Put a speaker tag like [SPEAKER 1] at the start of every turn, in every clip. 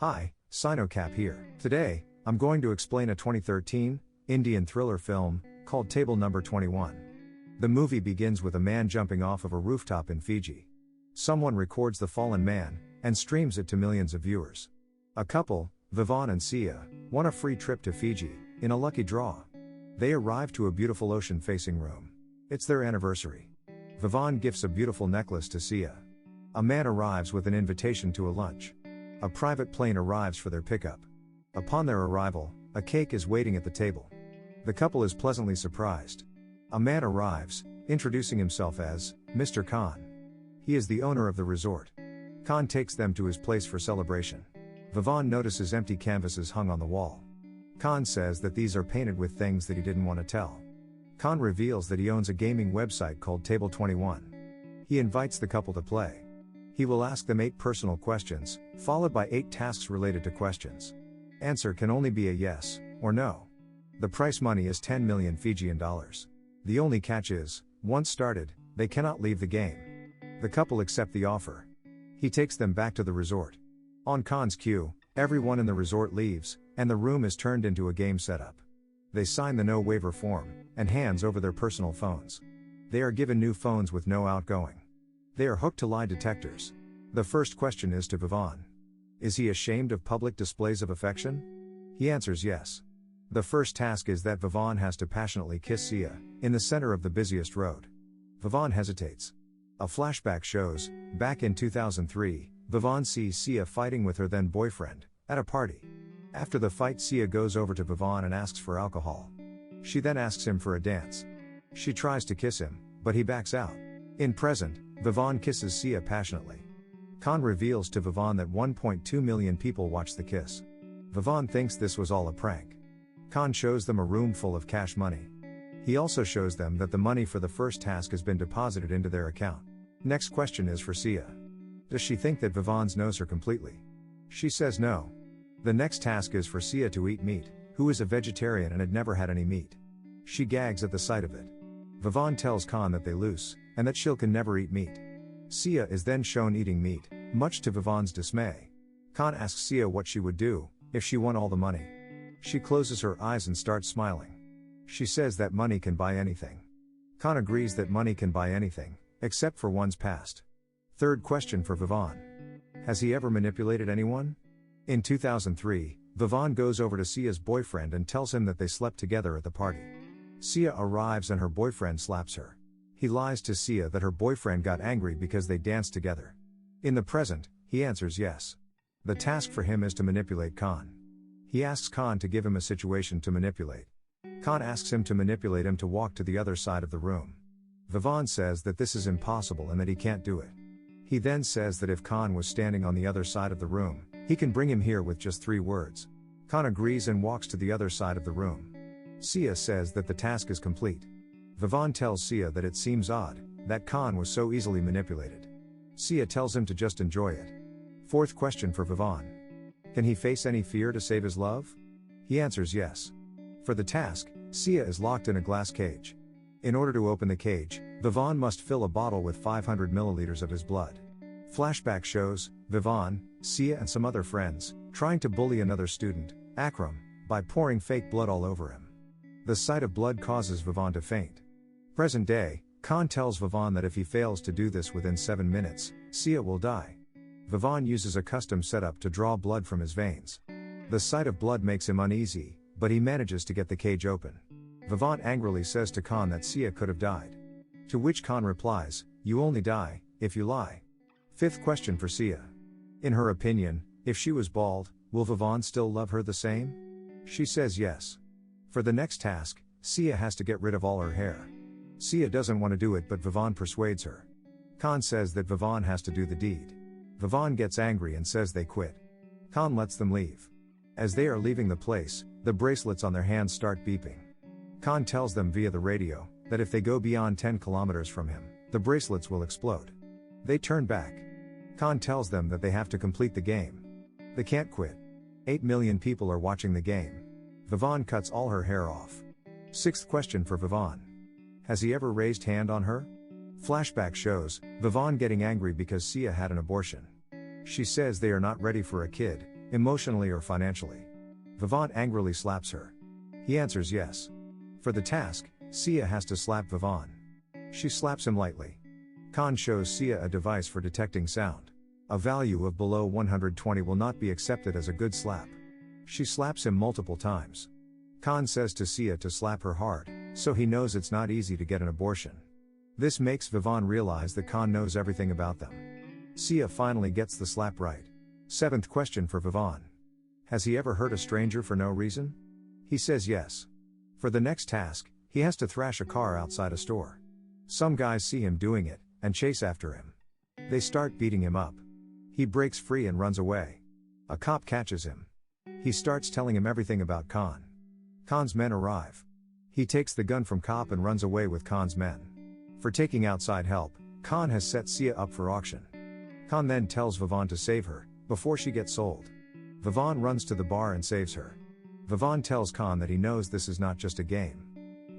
[SPEAKER 1] Hi, Sinocap here. Today, I'm going to explain a 2013 Indian thriller film called Table Number 21. The movie begins with a man jumping off of a rooftop in Fiji. Someone records the fallen man and streams it to millions of viewers. A couple, Vivaan and Siya, won a free trip to Fiji in a lucky draw. They arrive to a beautiful ocean-facing room. It's their anniversary. Vivaan gifts a beautiful necklace to Siya. A man arrives with an invitation to a lunch. A private plane arrives for their pickup. Upon their arrival, a cake is waiting at the table. The couple is pleasantly surprised. A man arrives, introducing himself as Mr. Khan. He is the owner of the resort. Khan takes them to his place for celebration. Vivaan notices empty canvases hung on the wall. Khan says that these are painted with things that he didn't want to tell. Khan reveals that he owns a gaming website called Table 21. He invites the couple to play. He will ask them 8 personal questions, followed by 8 tasks related to questions. Answer can only be a yes or no. The prize money is 10 million Fijian dollars. The only catch is, once started, they cannot leave the game. The couple accept the offer. He takes them back to the resort. On Khan's cue, everyone in the resort leaves, and the room is turned into a game setup. They sign the no waiver form, and hands over their personal phones. They are given new phones with no outgoing. They are hooked to lie detectors. The first question is to Vivaan. Is he ashamed of public displays of affection? He answers yes. The first task is that Vivaan has to passionately kiss Siya, in the center of the busiest road. Vivaan hesitates. A flashback shows, back in 2003, Vivaan sees Siya fighting with her then boyfriend, at a party. After the fight, Siya goes over to Vivaan and asks for alcohol. She then asks him for a dance. She tries to kiss him, but he backs out. In present, Vivaan kisses Siya passionately. Khan reveals to Vivaan that 1.2 million people watched the kiss. Vivaan thinks this was all a prank. Khan shows them a room full of cash money. He also shows them that the money for the first task has been deposited into their account. Next question is for Siya. Does she think that Vivaan knows her completely? She says no. The next task is for Siya to eat meat, who is a vegetarian and had never had any meat. She gags at the sight of it. Vivaan tells Khan that they lose, and that she can never eat meat. Siya is then shown eating meat, much to Vivaan's dismay. Khan asks Siya what she would do if she won all the money. She closes her eyes and starts smiling. She says that money can buy anything. Khan agrees that money can buy anything, except for one's past. Third question for Vivaan. Has he ever manipulated anyone? In 2003, Vivaan goes over to Siya's boyfriend and tells him that they slept together at the party. Siya arrives and her boyfriend slaps her. He lies to Siya that her boyfriend got angry because they danced together. In the present, he answers yes. The task for him is to manipulate Khan. He asks Khan to give him a situation to manipulate. Khan asks him to manipulate him to walk to the other side of the room. Vivaan says that this is impossible and that he can't do it. He then says that if Khan was standing on the other side of the room, he can bring him here with just 3 words. Khan agrees and walks to the other side of the room. Siya says that the task is complete. Vivaan tells Siya that it seems odd that Khan was so easily manipulated. Siya tells him to just enjoy it. Fourth question for Vivaan. Can he face any fear to save his love? He answers yes. For the task, Siya is locked in a glass cage. In order to open the cage, Vivaan must fill a bottle with 500 milliliters of his blood. Flashback shows Vivaan, Siya and some other friends trying to bully another student, Akram, by pouring fake blood all over him. The sight of blood causes Vivaan to faint. Present day, Khan tells Vivaan that if he fails to do this within 7 minutes, Siya will die. Vivaan uses a custom setup to draw blood from his veins. The sight of blood makes him uneasy, but he manages to get the cage open. Vivaan angrily says to Khan that Siya could have died. To which Khan replies, "You only die if you lie." Fifth question for Siya. In her opinion, if she was bald, will Vivaan still love her the same? She says yes. For the next task, Siya has to get rid of all her hair. Siya doesn't want to do it, but Vivaan persuades her. Khan says that Vivaan has to do the deed. Vivaan gets angry and says they quit. Khan lets them leave. As they are leaving the place, the bracelets on their hands start beeping. Khan tells them via the radio that if they go beyond 10 kilometers from him, the bracelets will explode. They turn back. Khan tells them that they have to complete the game. They can't quit. 8 million people are watching the game. Vivaan cuts all her hair off. Sixth question for Vivaan. Has he ever raised hand on her? Flashback shows Vivaan getting angry because Siya had an abortion. She says they are not ready for a kid, Emotionally or financially? Vivaan angrily slaps her. He answers yes. For the task, Siya has to slap Vivaan. She slaps him lightly. Khan shows Siya a device for detecting sound. A value of below 120 will not be accepted as a good slap. She slaps him multiple times. Khan says to Siya to slap her hard, so he knows it's not easy to get an abortion. This makes Vivaan realize that Khan knows everything about them. Siya finally gets the slap right. 7th question for Vivaan. Has he ever hurt a stranger for no reason? He says yes. For the next task, he has to thrash a car outside a store. Some guys see him doing it, and chase after him. They start beating him up. He breaks free and runs away. A cop catches him. He starts telling him everything about Khan. Khan's men arrive. He takes the gun from cop and runs away with Khan's men. For taking outside help, Khan has set Siya up for auction. Khan then tells Vivaan to save her, before she gets sold. Vivaan runs to the bar and saves her. Vivaan tells Khan that he knows this is not just a game.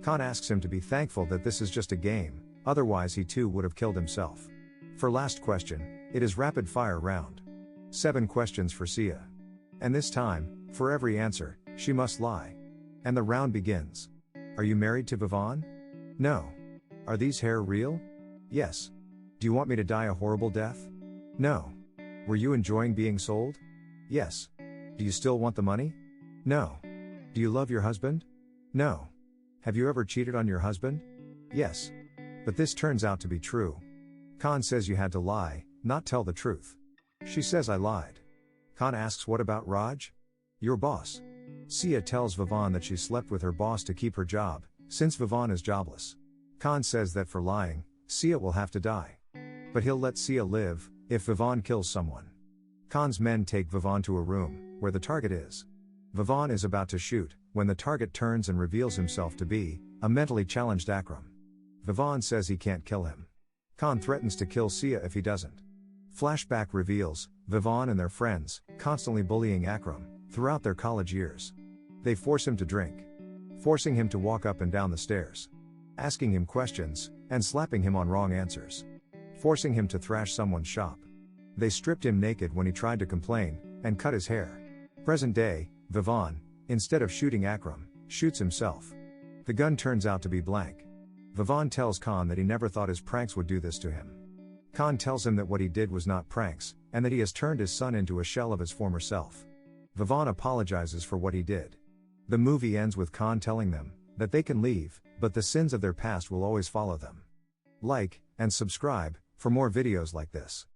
[SPEAKER 1] Khan asks him to be thankful that this is just a game, otherwise he too would have killed himself. For last question, it is rapid fire round. 7 questions for Siya. And this time, for every answer, she must lie. And the round begins. Are you married to Vivaan? No. Are these hair real? Yes. Do you want me to die a horrible death? No. Were you enjoying being sold? Yes. Do you still want the money? No. Do you love your husband? No. Have you ever cheated on your husband? Yes. But this turns out to be true. Khan says you had to lie, not tell the truth. She says I lied. Khan asks what about Raj? Your boss. Siya tells Vivaan that she slept with her boss to keep her job, since Vivaan is jobless. Khan says that for lying, Siya will have to die. But he'll let Siya live, if Vivaan kills someone. Khan's men take Vivaan to a room, where the target is. Vivaan is about to shoot, when the target turns and reveals himself to be a mentally challenged Akram. Vivaan says he can't kill him. Khan threatens to kill Siya if he doesn't. Flashback reveals Vivaan and their friends, constantly bullying Akram, throughout their college years. They force him to drink. Forcing him to walk up and down the stairs. Asking him questions, and slapping him on wrong answers. Forcing him to thrash someone's shop. They stripped him naked when he tried to complain, and cut his hair. Present day, Vivaan, instead of shooting Akram, shoots himself. The gun turns out to be blank. Vivaan tells Khan that he never thought his pranks would do this to him. Khan tells him that what he did was not pranks, and that he has turned his son into a shell of his former self. Vivaan apologizes for what he did. The movie ends with Khan telling them that they can leave, but the sins of their past will always follow them. Like and subscribe for more videos like this.